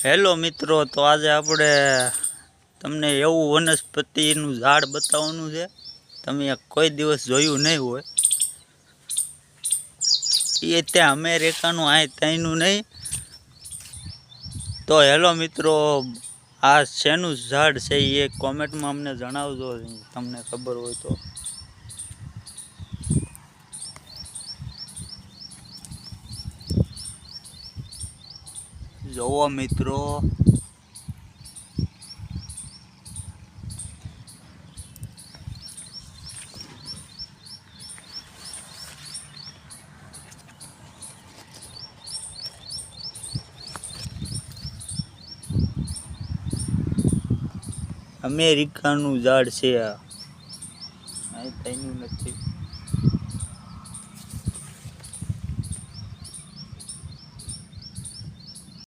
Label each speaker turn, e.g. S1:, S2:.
S1: Hello મિત્રો, તો આજે આપણે તમને એવું વનસ્પતિનું ઝાડ બતાવવાનું છે. તમે કોઈ દિવસ જોયું નહીં હોય. એ ત્યાં અમેરિકાનું આ ત્યાંનું નહીં. તો હેલો મિત્રો, આ શેનું ઝાડ છે એ કોમેન્ટમાં અમને જણાવજો, તમને ખબર હોય તો. જોવો મિત્રો, અમેરિકાનું ઝાડ છે આ, ત્યાંનું નથી.